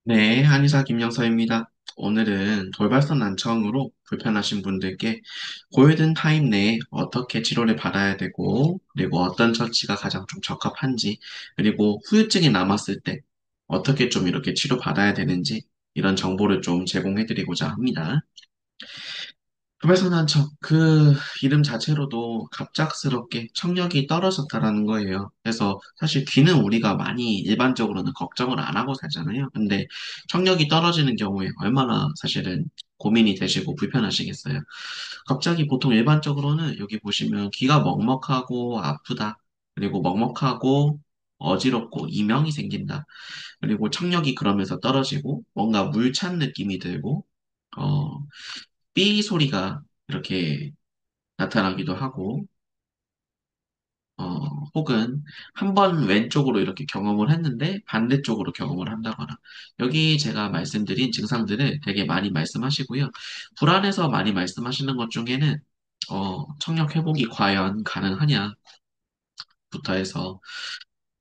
네, 한의사 김영서입니다. 오늘은 돌발성 난청으로 불편하신 분들께 골든 타임 내에 어떻게 치료를 받아야 되고, 그리고 어떤 처치가 가장 좀 적합한지, 그리고 후유증이 남았을 때 어떻게 좀 이렇게 치료받아야 되는지, 이런 정보를 좀 제공해드리고자 합니다. 불발선난청, 그 이름 자체로도 갑작스럽게 청력이 떨어졌다라는 거예요. 그래서 사실 귀는 우리가 많이 일반적으로는 걱정을 안 하고 살잖아요. 근데 청력이 떨어지는 경우에 얼마나 사실은 고민이 되시고 불편하시겠어요. 갑자기 보통 일반적으로는 여기 보시면 귀가 먹먹하고 아프다. 그리고 먹먹하고 어지럽고 이명이 생긴다. 그리고 청력이 그러면서 떨어지고 뭔가 물 찬 느낌이 들고 어, 삐 소리가 이렇게 나타나기도 하고, 어, 혹은 한 번 왼쪽으로 이렇게 경험을 했는데 반대쪽으로 경험을 한다거나, 여기 제가 말씀드린 증상들을 되게 많이 말씀하시고요. 불안해서 많이 말씀하시는 것 중에는, 청력 회복이 과연 가능하냐부터 해서,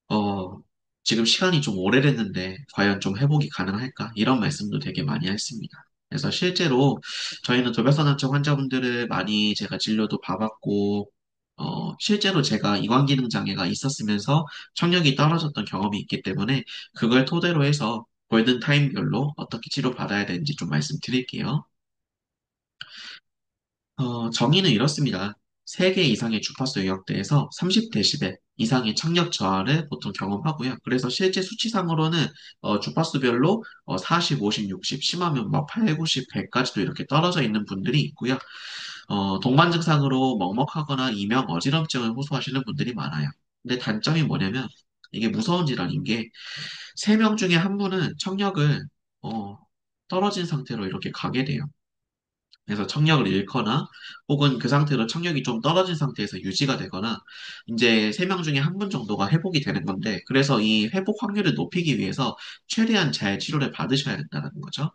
어, 지금 시간이 좀 오래됐는데 과연 좀 회복이 가능할까? 이런 말씀도 되게 많이 했습니다. 그래서 실제로 저희는 돌발선한청 환자분들을 많이 제가 진료도 봐봤고, 실제로 제가 이관기능 장애가 있었으면서 청력이 떨어졌던 경험이 있기 때문에 그걸 토대로 해서 골든 타임별로 어떻게 치료받아야 되는지 좀 말씀드릴게요. 정의는 이렇습니다. 3개 이상의 주파수 영역대에서 30데시벨 이상의 청력 저하를 보통 경험하고요. 그래서 실제 수치상으로는 주파수별로 40, 50, 60, 심하면 막 8, 90, 100까지도 이렇게 떨어져 있는 분들이 있고요. 동반 증상으로 먹먹하거나 이명 어지럼증을 호소하시는 분들이 많아요. 근데 단점이 뭐냐면 이게 무서운 질환인 게 3명 중에 한 분은 청력을 어, 떨어진 상태로 이렇게 가게 돼요. 그래서 청력을 잃거나 혹은 그 상태로 청력이 좀 떨어진 상태에서 유지가 되거나 이제 3명 중에 한 분 정도가 회복이 되는 건데 그래서 이 회복 확률을 높이기 위해서 최대한 잘 치료를 받으셔야 된다는 거죠.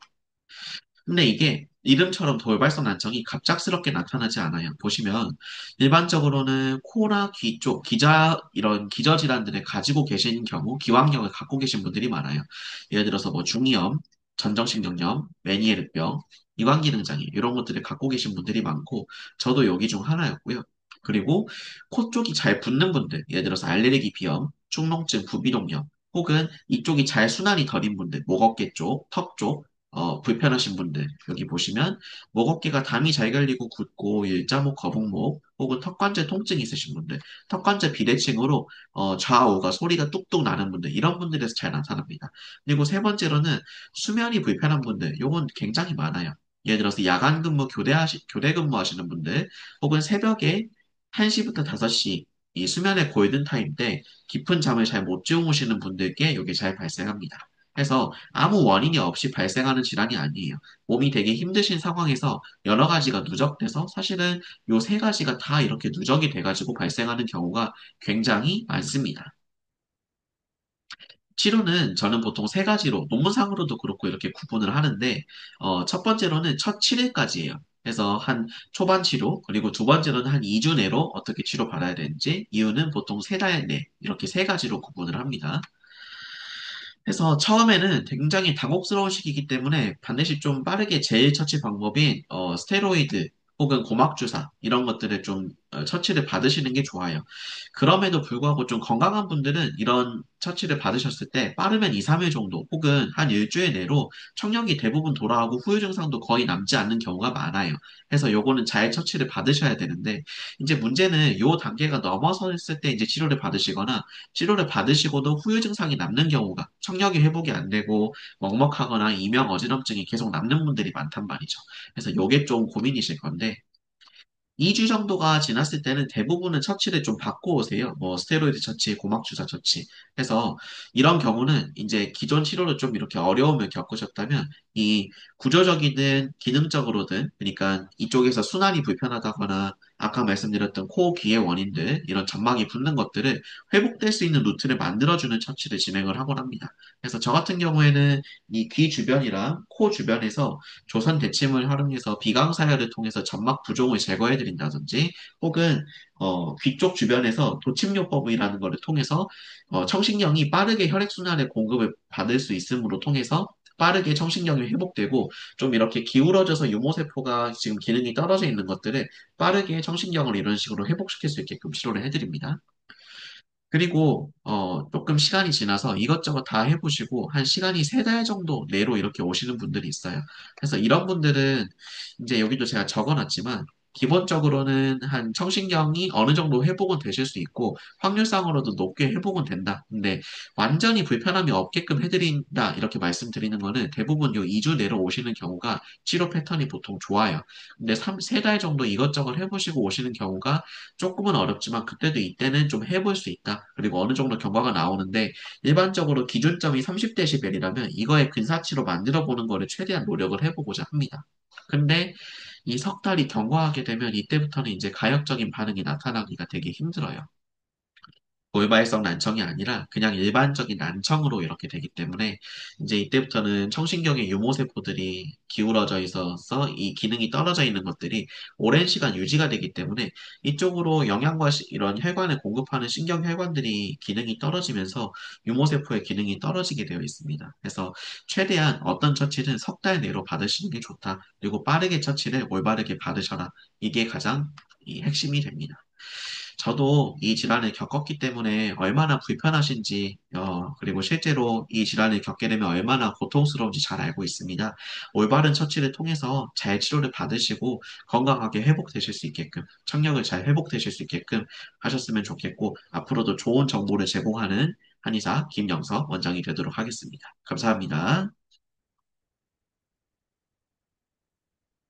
근데 이게 이름처럼 돌발성 난청이 갑작스럽게 나타나지 않아요. 보시면 일반적으로는 코나 귀 쪽 이런 기저 질환들을 가지고 계신 경우 기왕력을 갖고 계신 분들이 많아요. 예를 들어서 뭐 중이염, 전정신경염, 메니에르병, 이관기능장애 이런 것들을 갖고 계신 분들이 많고 저도 여기 중 하나였고요. 그리고 코 쪽이 잘 붓는 분들, 예를 들어서 알레르기 비염, 축농증, 부비동염, 혹은 이쪽이 잘 순환이 덜인 분들, 목 어깨 쪽, 턱 쪽, 불편하신 분들, 여기 보시면 목 어깨가 담이 잘 걸리고 굳고 일자목, 거북목, 혹은 턱관절 통증이 있으신 분들, 턱관절 비대칭으로 좌우가 소리가 뚝뚝 나는 분들, 이런 분들에서 잘 나타납니다. 그리고 세 번째로는 수면이 불편한 분들, 요건 굉장히 많아요. 예를 들어서 야간 근무 교대 근무하시는 분들, 혹은 새벽에 1시부터 5시 이 수면의 골든타임 때 깊은 잠을 잘 못 주무시는 분들께 이게 잘 발생합니다. 그래서 아무 원인이 없이 발생하는 질환이 아니에요. 몸이 되게 힘드신 상황에서 여러 가지가 누적돼서 사실은 요 3가지가 다 이렇게 누적이 돼가지고 발생하는 경우가 굉장히 많습니다. 치료는 저는 보통 3가지로, 논문상으로도 그렇고 이렇게 구분을 하는데, 첫 번째로는 첫 7일까지예요. 그래서 한 초반 치료, 그리고 두 번째로는 한 2주 내로 어떻게 치료받아야 되는지, 이유는 보통 3달 내, 이렇게 3가지로 구분을 합니다. 그래서 처음에는 굉장히 당혹스러운 시기이기 때문에 반드시 좀 빠르게 제일 처치 방법인 스테로이드 혹은 고막주사 이런 것들을 좀 처치를 받으시는 게 좋아요. 그럼에도 불구하고 좀 건강한 분들은 이런 처치를 받으셨을 때 빠르면 2, 3일 정도 혹은 한 일주일 내로 청력이 대부분 돌아오고 후유 증상도 거의 남지 않는 경우가 많아요. 그래서 요거는 잘 처치를 받으셔야 되는데 이제 문제는 요 단계가 넘어섰을 때 이제 치료를 받으시거나 치료를 받으시고도 후유 증상이 남는 경우가 청력이 회복이 안 되고 먹먹하거나 이명 어지럼증이 계속 남는 분들이 많단 말이죠. 그래서 요게 좀 고민이실 건데 2주 정도가 지났을 때는 대부분은 처치를 좀 받고 오세요. 뭐 스테로이드 처치, 고막주사 처치. 해서 이런 경우는 이제 기존 치료를 좀 이렇게 어려움을 겪으셨다면 이 구조적이든 기능적으로든 그러니까 이쪽에서 순환이 불편하다거나 아까 말씀드렸던 코 귀의 원인들 이런 점막이 붓는 것들을 회복될 수 있는 루트를 만들어주는 처치를 진행을 하곤 합니다. 그래서 저 같은 경우에는 이 귀 주변이랑 코 주변에서 조선 대침을 활용해서 비강사혈을 통해서 점막 부종을 제거해 드린다든지 혹은 귀 쪽 주변에서 도침요법이라는 것을 통해서 청신경이 빠르게 혈액순환의 공급을 받을 수 있음으로 통해서 빠르게 청신경이 회복되고 좀 이렇게 기울어져서 유모세포가 지금 기능이 떨어져 있는 것들을 빠르게 청신경을 이런 식으로 회복시킬 수 있게끔 치료를 해드립니다. 그리고 조금 시간이 지나서 이것저것 다 해보시고 한 시간이 3달 정도 내로 이렇게 오시는 분들이 있어요. 그래서 이런 분들은 이제 여기도 제가 적어놨지만 기본적으로는 한 청신경이 어느 정도 회복은 되실 수 있고 확률상으로도 높게 회복은 된다. 근데 완전히 불편함이 없게끔 해드린다 이렇게 말씀드리는 거는 대부분 요 2주 내로 오시는 경우가 치료 패턴이 보통 좋아요. 근데 3달 정도 이것저것 해보시고 오시는 경우가 조금은 어렵지만 그때도 이때는 좀 해볼 수 있다. 그리고 어느 정도 경과가 나오는데 일반적으로 기준점이 30데시벨이라면 이거에 근사치로 만들어 보는 거를 최대한 노력을 해보고자 합니다. 근데 이 석 달이 경과하게 되면 이때부터는 이제 가역적인 반응이 나타나기가 되게 힘들어요. 골발성 난청이 아니라 그냥 일반적인 난청으로 이렇게 되기 때문에 이제 이때부터는 청신경의 유모세포들이 기울어져 있어서 이 기능이 떨어져 있는 것들이 오랜 시간 유지가 되기 때문에 이쪽으로 영양과 이런 혈관을 공급하는 신경혈관들이 기능이 떨어지면서 유모세포의 기능이 떨어지게 되어 있습니다. 그래서 최대한 어떤 처치는 석 달 내로 받으시는 게 좋다. 그리고 빠르게 처치를 올바르게 받으셔라. 이게 가장 이 핵심이 됩니다. 저도 이 질환을 겪었기 때문에 얼마나 불편하신지, 그리고 실제로 이 질환을 겪게 되면 얼마나 고통스러운지 잘 알고 있습니다. 올바른 처치를 통해서 잘 치료를 받으시고 건강하게 회복되실 수 있게끔, 청력을 잘 회복되실 수 있게끔 하셨으면 좋겠고, 앞으로도 좋은 정보를 제공하는 한의사 김영석 원장이 되도록 하겠습니다. 감사합니다.